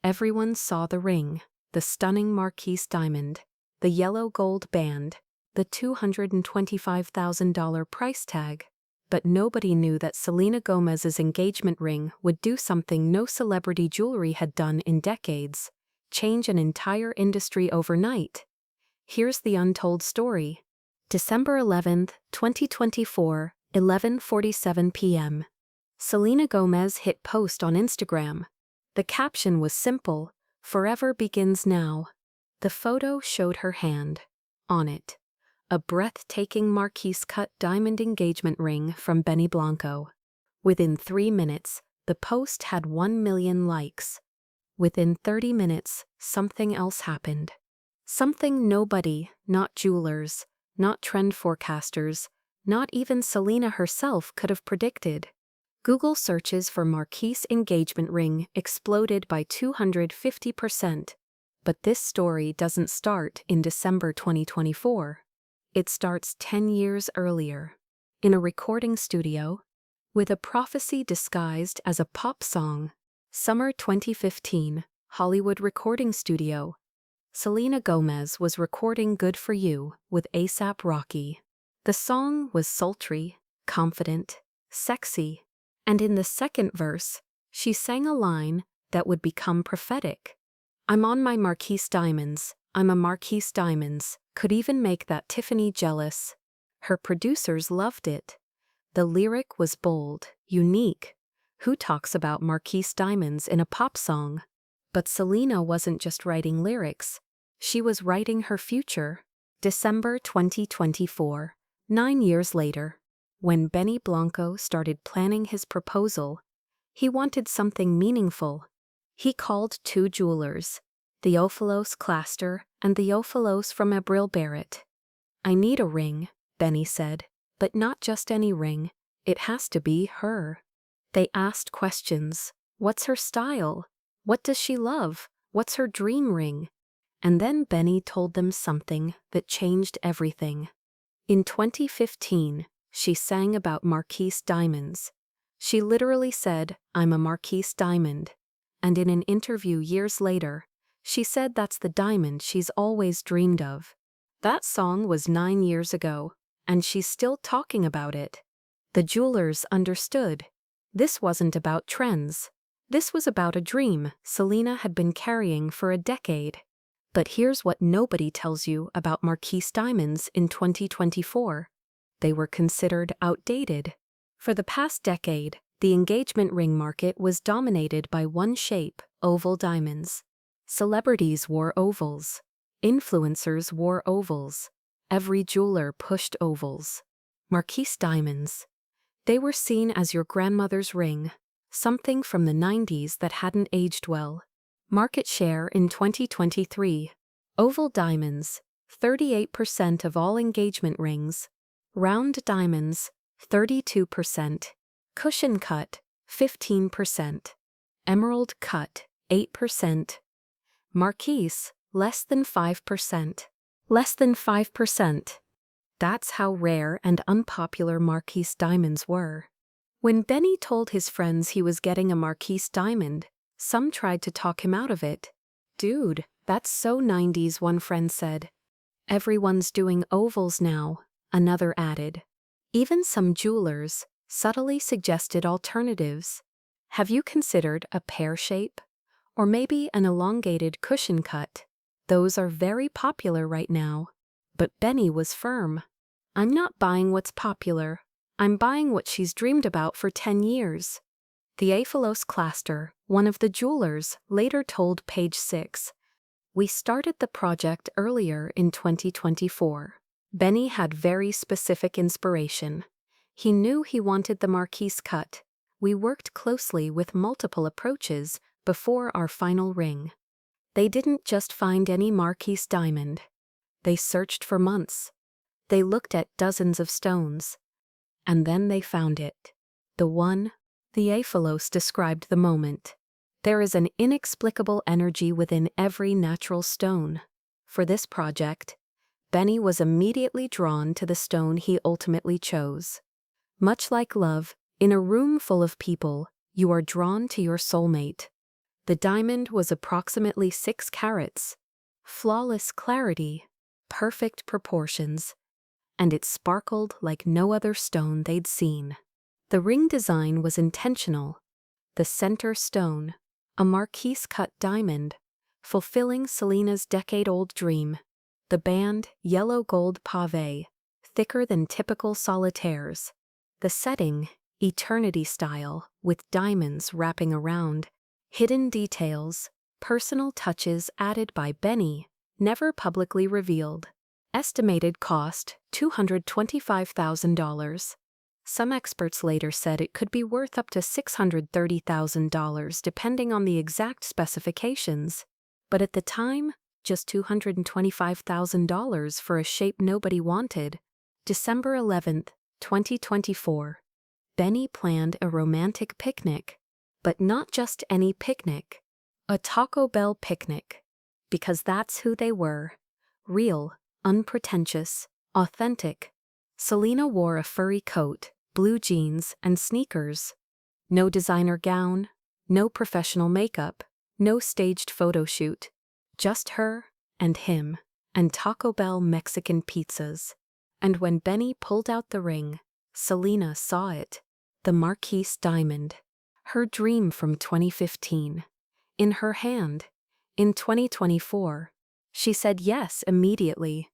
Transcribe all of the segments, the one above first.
Everyone saw the ring, the stunning Marquise diamond, the yellow gold band, the $225,000 price tag. But nobody knew that Selena Gomez's engagement ring would do something no celebrity jewelry had done in decades: change an entire industry overnight. Here's the untold story. December 11, 2024, 11:47 p.m. Selena Gomez hit post on Instagram. The caption was simple: "Forever begins now." The photo showed her hand. On it, a breathtaking Marquise-cut diamond engagement ring from Benny Blanco. Within 3 minutes, the post had 1 million likes. Within 30 minutes, something else happened. Something nobody, not jewelers, not trend forecasters, not even Selena herself could have predicted. Google searches for Marquise engagement ring exploded by 250%. But this story doesn't start in December 2024. It starts 10 years earlier, in a recording studio, with a prophecy disguised as a pop song. Summer 2015, Hollywood recording studio. Selena Gomez was recording Good For You with A$AP Rocky. The song was sultry, confident, sexy, and in the second verse, she sang a line that would become prophetic. "I'm on my Marquise diamonds, I'm a Marquise diamonds," could even make that Tiffany jealous. Her producers loved it. The lyric was bold, unique. Who talks about Marquise diamonds in a pop song? But Selena wasn't just writing lyrics. She was writing her future. December 2024, 9 years later, when Benny Blanco started planning his proposal, he wanted something meaningful. He called 2 jewelers, the Ophelos Cluster and the Ophelos from Abril Barret. "I need a ring," Benny said, "but not just any ring. It has to be her." They asked questions. What's her style? What does she love? What's her dream ring? And then Benny told them something that changed everything. In 2015, she sang about Marquise diamonds. She literally said, "I'm a Marquise diamond." And in an interview years later, she said that's the diamond she's always dreamed of. That song was 9 years ago, and she's still talking about it. The jewelers understood. This wasn't about trends. This was about a dream Selena had been carrying for a decade. But here's what nobody tells you about Marquise diamonds in 2024. They were considered outdated. For the past decade, the engagement ring market was dominated by one shape: oval diamonds. Celebrities wore ovals. Influencers wore ovals. Every jeweler pushed ovals. Marquise diamonds. They were seen as your grandmother's ring, something from the 90s that hadn't aged well. Market share in 2023. Oval diamonds, 38% of all engagement rings. Round diamonds, 32%. Cushion cut, 15%. Emerald cut, 8%. Marquise, less than 5%. Less than 5%. That's how rare and unpopular Marquise diamonds were. When Benny told his friends he was getting a Marquise diamond, some tried to talk him out of it. "Dude, that's so 90s," one friend said. "Everyone's doing ovals now," another added. Even some jewelers subtly suggested alternatives. Have you considered a pear shape? Or maybe an elongated cushion cut? Those are very popular right now. But Benny was firm. "I'm not buying what's popular. I'm buying what she's dreamed about for 10 years. The Ophelos Cluster, one of the jewelers, later told Page 6, "We started the project earlier in 2024. Benny had very specific inspiration. He knew he wanted the Marquise cut. We worked closely with multiple approaches before our final ring." They didn't just find any Marquise diamond. They searched for months. They looked at dozens of stones. And then they found it. The one. The Ophelos described the moment. "There is an inexplicable energy within every natural stone." For this project, Benny was immediately drawn to the stone he ultimately chose. Much like love, in a room full of people, you are drawn to your soulmate. The diamond was approximately 6 carats. Flawless clarity, perfect proportions, and it sparkled like no other stone they'd seen. The ring design was intentional. The center stone, a Marquise-cut diamond, fulfilling Selena's decade-old dream. The band, yellow gold pavé, thicker than typical solitaires. The setting, eternity style, with diamonds wrapping around. Hidden details, personal touches added by Benny, never publicly revealed. Estimated cost, $225,000. Some experts later said it could be worth up to $630,000 depending on the exact specifications. But at the time, just $225,000 for a shape nobody wanted. December 11, 2024. Benny planned a romantic picnic. But not just any picnic. A Taco Bell picnic. Because that's who they were. Real, unpretentious, authentic. Selena wore a furry coat, blue jeans, and sneakers. No designer gown, no professional makeup, no staged photo shoot. Just her, and him, and Taco Bell Mexican pizzas. And when Benny pulled out the ring, Selena saw it. The Marquise diamond. Her dream from 2015. In her hand. In 2024. She said yes immediately.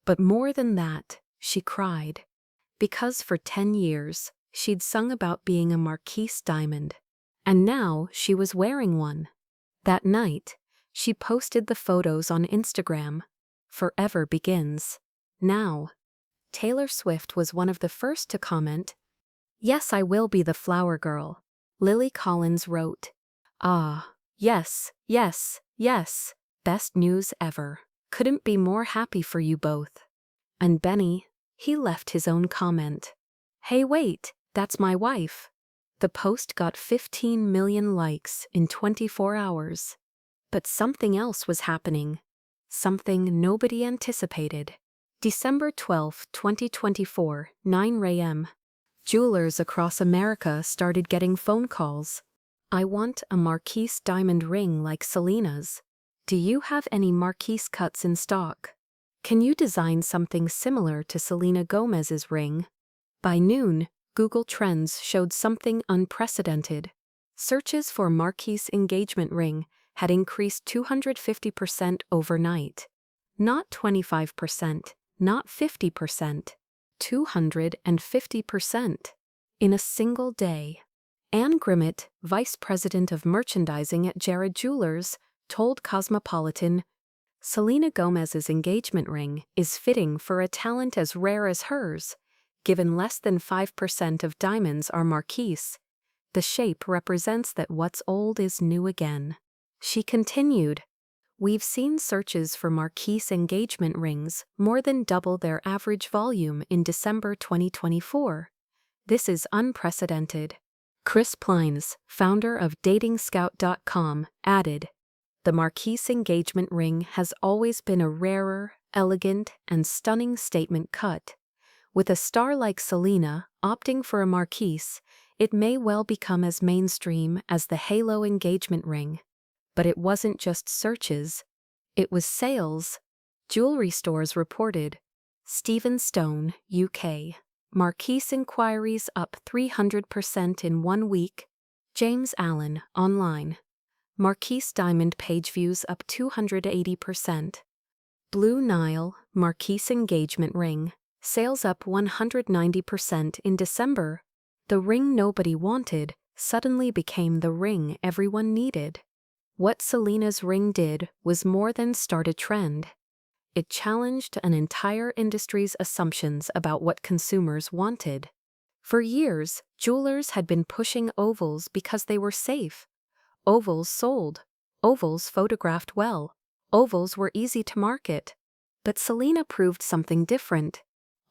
But more than that, she cried. Because for 10 years, she'd sung about being a Marquise diamond. And now she was wearing one. That night, she posted the photos on Instagram. Forever begins. Now. Taylor Swift was one of the first to comment. Yes, I will be the flower girl. Lily Collins wrote, "Ah, yes, yes, yes, best news ever. Couldn't be more happy for you both." And Benny, he left his own comment. "Hey wait, that's my wife." The post got 15 million likes in 24 hours. But something else was happening. Something nobody anticipated. December 12, 2024, 9 a.m. Jewelers across America started getting phone calls. "I want a Marquise diamond ring like Selena's. Do you have any Marquise cuts in stock? Can you design something similar to Selena Gomez's ring?" By noon, Google Trends showed something unprecedented. Searches for Marquise engagement ring had increased 250% overnight. Not 25%, not 50%. 250%. In a single day. Anne Grimmett, vice president of merchandising at Jared Jewelers, told Cosmopolitan, "Selena Gomez's engagement ring is fitting for a talent as rare as hers. Given less than 5% of diamonds are Marquise, the shape represents that what's old is new again." She continued, "We've seen searches for Marquise engagement rings more than double their average volume in December 2024. This is unprecedented." Chris Plines, founder of DatingScout.com, added, "The Marquise engagement ring has always been a rarer, elegant, and stunning statement cut. With a star like Selena opting for a Marquise, it may well become as mainstream as the Halo engagement ring." But it wasn't just searches. It was sales. Jewelry stores reported. Stephen Stone, UK. Marquise inquiries up 300% in 1 week. James Allen, online. Marquise diamond page views up 280%. Blue Nile, Marquise engagement ring. Sales up 190% in December. The ring nobody wanted suddenly became the ring everyone needed. What Selena's ring did was more than start a trend. It challenged an entire industry's assumptions about what consumers wanted. For years, jewelers had been pushing ovals because they were safe. Ovals sold. Ovals photographed well. Ovals were easy to market. But Selena proved something different.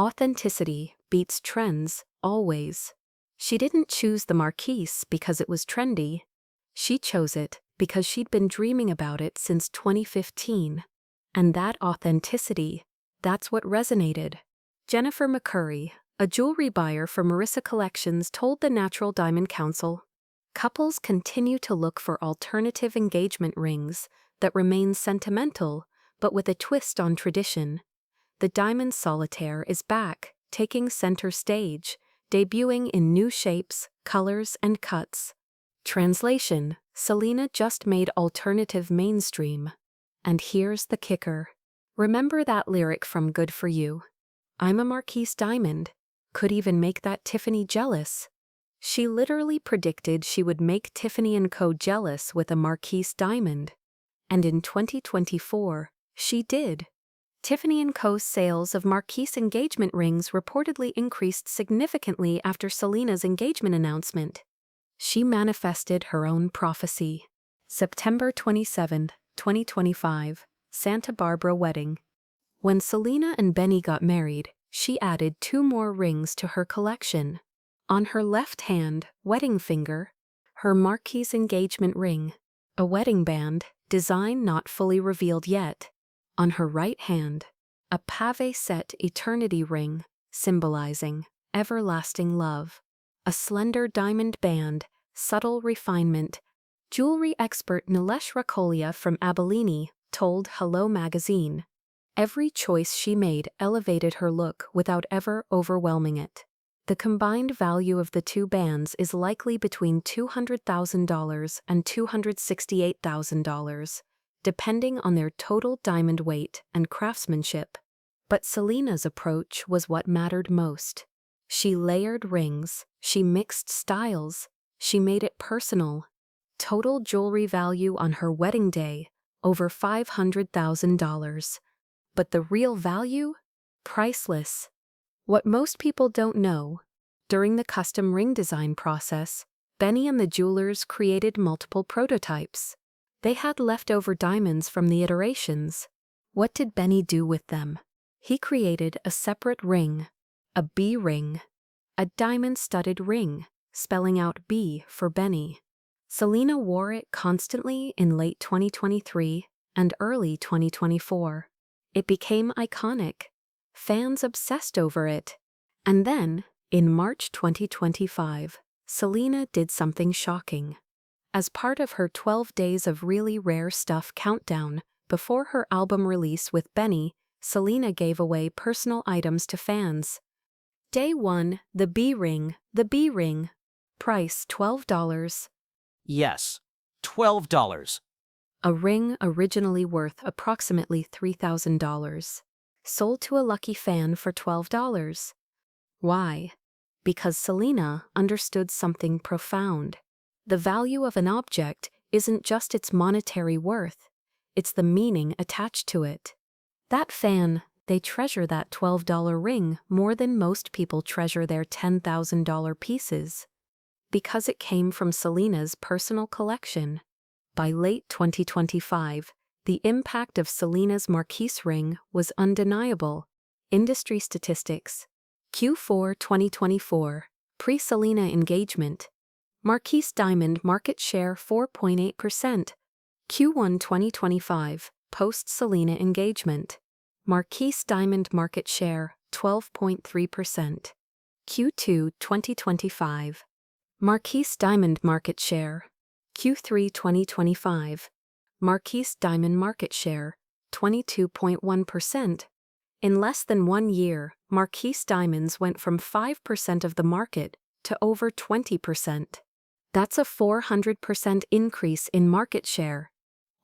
Authenticity beats trends, always. She didn't choose the Marquise because it was trendy. She chose it because she'd been dreaming about it since 2015. And that authenticity, that's what resonated. Jennifer McCurry, a jewelry buyer for Marissa Collections, told the Natural Diamond Council, Couples continue to look for alternative engagement rings that remain sentimental but with a twist on tradition. The diamond solitaire is back, taking center stage, debuting in new shapes, colors, and cuts. Translation: Selena just made alternative mainstream. And here's the kicker. Remember that lyric from Good For You? I'm a Marquise diamond. Could even make that Tiffany jealous. She literally predicted she would make Tiffany & Co. jealous with a Marquise diamond. And in 2024, she did. Tiffany & Co.'s sales of Marquise engagement rings reportedly increased significantly after Selena's engagement announcement. She manifested her own prophecy. September 27, 2025, Santa Barbara wedding. When Selena and Benny got married, she added 2 more rings to her collection. On her left hand, wedding finger, her Marquise engagement ring, a wedding band, design not fully revealed yet. On her right hand, a pavé set eternity ring, symbolizing everlasting love. A slender diamond band, subtle refinement. Jewelry expert Nilesh Rakolia from Abilene told Hello Magazine, every choice she made elevated her look without ever overwhelming it. The combined value of the 2 bands is likely between $200,000 and $268,000, depending on their total diamond weight and craftsmanship. But Selena's approach was what mattered most. She layered rings, she mixed styles, she made it personal. Total jewelry value on her wedding day, over $500,000. But the real value? Priceless. What most people don't know, during the custom ring design process, Benny and the jewelers created multiple prototypes. They had leftover diamonds from the iterations. What did Benny do with them? He created a separate ring, a B ring, a diamond-studded ring, spelling out B for Benny. Selena wore it constantly in late 2023 and early 2024. It became iconic. Fans obsessed over it. And then, in March 2025, Selena did something shocking. As part of her 12 Days of Really Rare Stuff countdown, before her album release with Benny, Selena gave away personal items to fans. Day 1, the B ring. Price $12. Yes, $12. A ring originally worth approximately $3,000. Sold to a lucky fan for $12. Why? Because Selena understood something profound. The value of an object isn't just its monetary worth, it's the meaning attached to it. That fan, they treasure that $12 ring more than most people treasure their $10,000 pieces. Because it came from Selena's personal collection. By late 2025, the impact of Selena's Marquise ring was undeniable. Industry statistics. Q4 2024, pre-Selena engagement. Marquise diamond market share 4.8%. Q1 2025, post-Selena engagement. Marquise diamond market share 12.3%. Q2 2025. Marquise diamond market share. Q3 2025. Marquise diamond market share 22.1%. In less than 1 year, Marquise diamonds went from 5% of the market to over 20%. That's a 400% increase in market share.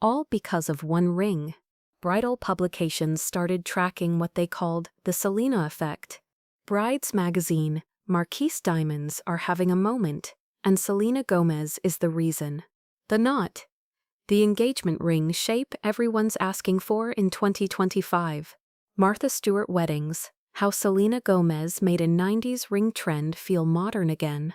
All because of one ring. Bridal publications started tracking what they called the Selena effect. Brides magazine, Marquise diamonds are having a moment, and Selena Gomez is the reason. The knot. The engagement ring shape everyone's asking for in 2025. Martha Stewart weddings, how Selena Gomez made a 90s ring trend feel modern again.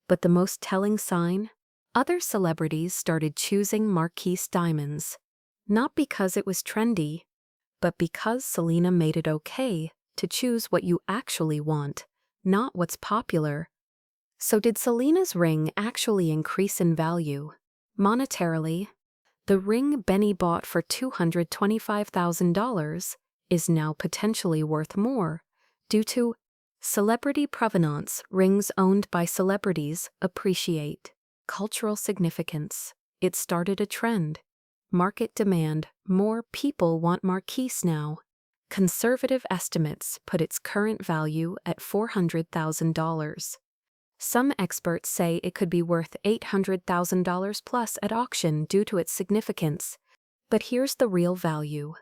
But the most telling sign? Other celebrities started choosing Marquise diamonds. Not because it was trendy, but because Selena made it okay to choose what you actually want, not what's popular. So did Selena's ring actually increase in value? Monetarily, the ring Benny bought for $225,000 is now potentially worth more, due to celebrity provenance. Rings owned by celebrities appreciate. cultural significance. It started a trend. Market demand, more people want Marquise now. Conservative estimates put its current value at $400,000. Some experts say it could be worth $800,000 plus at auction due to its significance. But here's the real value.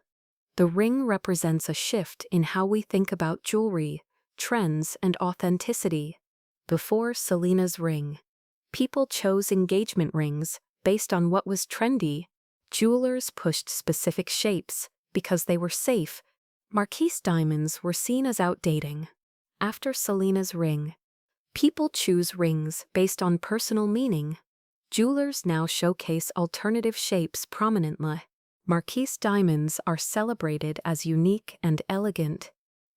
The ring represents a shift in how we think about jewelry, trends, and authenticity. Before Selena's ring, people chose engagement rings based on what was trendy. Jewelers pushed specific shapes because they were safe. Marquise diamonds were seen as outdating. After Selena's ring, people choose rings based on personal meaning. Jewelers now showcase alternative shapes prominently. Marquise diamonds are celebrated as unique and elegant.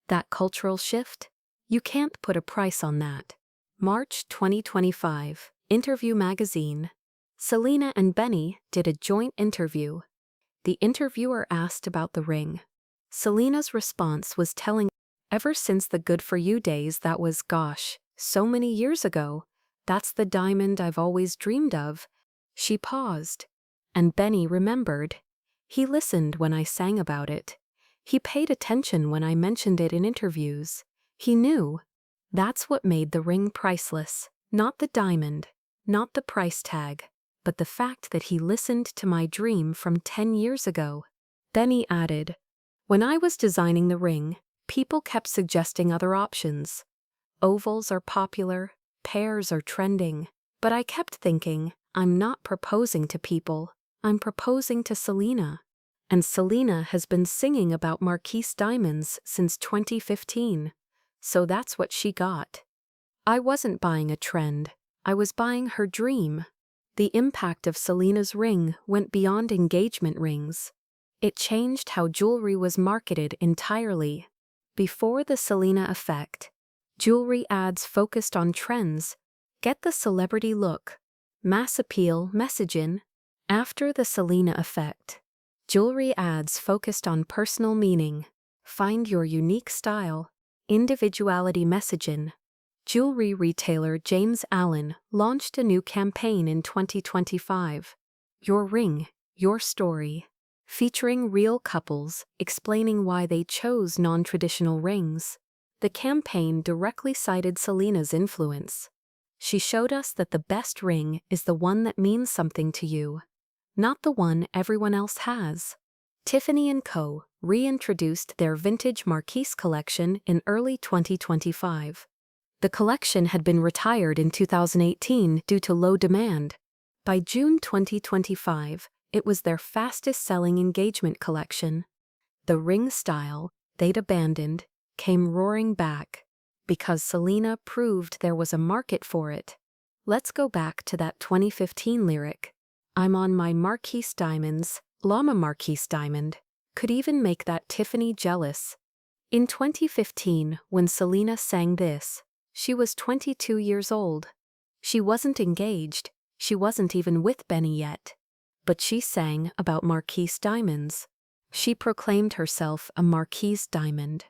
That cultural shift? You can't put a price on that. March 2025, Interview magazine. Selena and Benny did a joint interview. The interviewer asked about the ring. Selena's response was telling, "Ever since the Good For You days, that was, gosh, so many years ago. That's the diamond I've always dreamed of." She paused. And Benny remembered. He listened when I sang about it. He paid attention when I mentioned it in interviews. He knew. That's what made the ring priceless. Not the diamond, not the price tag, but the fact that he listened to my dream from 10 years ago. Benny added, "When I was designing the ring, people kept suggesting other options. Ovals are popular, pairs are trending, but I kept thinking, I'm not proposing to people, I'm proposing to Selena. And Selena has been singing about Marquise diamonds since 2015. So that's what she got. I wasn't buying a trend, I was buying her dream." The impact of Selena's ring went beyond engagement rings. It changed how jewelry was marketed entirely. Before the Selena effect, jewelry ads focused on trends. Get the celebrity look. Mass appeal messaging. After the Selena effect, jewelry ads focused on personal meaning. Find your unique style. Individuality messaging. Jewelry retailer James Allen launched a new campaign in 2025. Your Ring, Your Story, featuring real couples explaining why they chose non-traditional rings. The campaign directly cited Selena's influence. She showed us that the best ring is the one that means something to you, not the one everyone else has. Tiffany & Co. reintroduced their vintage Marquise collection in early 2025. The collection had been retired in 2018 due to low demand. By June 2025, it was their fastest-selling engagement collection. The ring style they'd abandoned came roaring back because Selena proved there was a market for it. Let's go back to that 2015 lyric. "I'm on my Marquise diamonds, Llama Marquise diamond." Could even make that Tiffany jealous. In 2015, when Selena sang this, she was 22 years old. She wasn't engaged, she wasn't even with Benny yet. But she sang about Marquise diamonds. She proclaimed herself a Marquise diamond.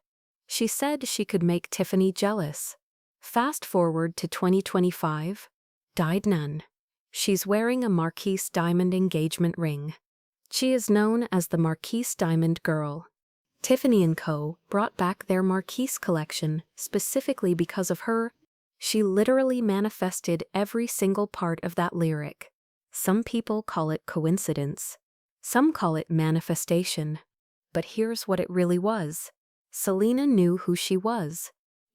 She said she could make Tiffany jealous. Fast forward to 2025. Died none. She's wearing a Marquise diamond engagement ring. She is known as the Marquise Diamond Girl. Tiffany & Co. brought back their Marquise collection specifically because of her. She literally manifested every single part of that lyric. Some people call it coincidence. Some call it manifestation. But here's what it really was. Selena knew who she was.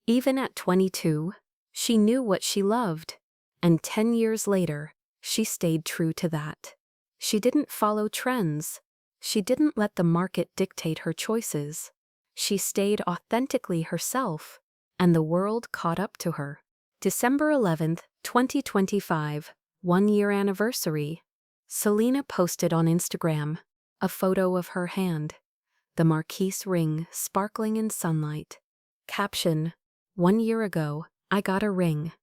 Even at 22, she knew what she loved. And 10 years later, she stayed true to that. She didn't follow trends. She didn't let the market dictate her choices. She stayed authentically herself, and the world caught up to her. December 11th, 2025, 1-year anniversary. Selena posted on Instagram a photo of her hand, the Marquise ring sparkling in sunlight. Caption: 1 year ago, I got a ring.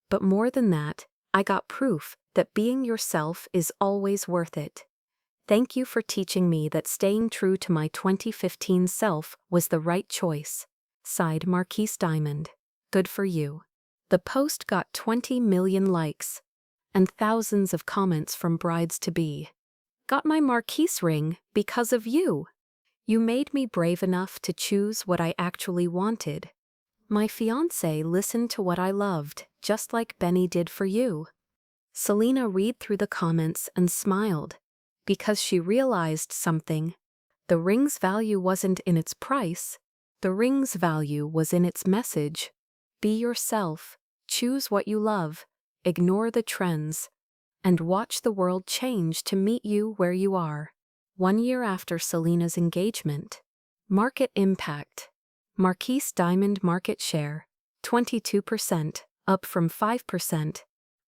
But more than that, I got proof that being yourself is always worth it. Thank you for teaching me that staying true to my 2015 self was the right choice. Sighed Marquise Diamond. Good for you. The post got 20 million likes. and thousands of comments from brides-to-be. Got my Marquise ring because of you. You made me brave enough to choose what I actually wanted. My fiancé listened to what I loved, just like Benny did for you. Selena read through the comments and smiled, because she realized something. The ring's value wasn't in its price. The ring's value was in its message. Be yourself, choose what you love, ignore the trends, and watch the world change to meet you where you are. 1 year after Selena's engagement. Market impact. Marquise diamond market share, 22%, up from 5%.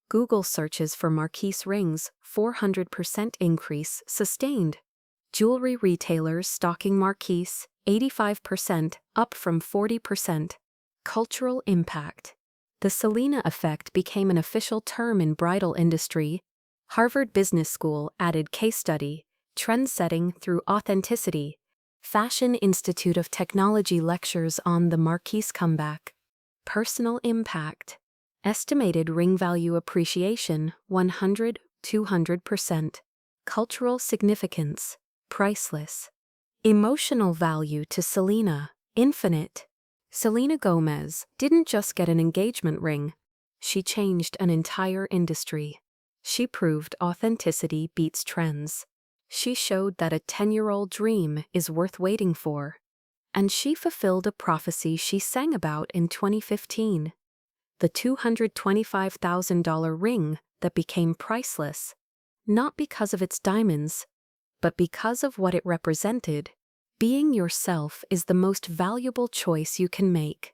Google searches for Marquise rings, 400% increase sustained. Jewelry retailers stocking Marquise, 85%, up from 40%. Cultural impact. The Selena effect became an official term in bridal industry. Harvard Business School added case study, trend-setting through authenticity. Fashion Institute of Technology lectures on the Marquise comeback. Personal impact. Estimated ring value appreciation, 100–200%. Cultural significance, priceless. Emotional value to Selena, infinite. Selena Gomez didn't just get an engagement ring. She changed an entire industry. She proved authenticity beats trends. She showed that a 10-year-old dream is worth waiting for. And she fulfilled a prophecy she sang about in 2015. The $225,000 ring that became priceless, not because of its diamonds, but because of what it represented. Being yourself is the most valuable choice you can make.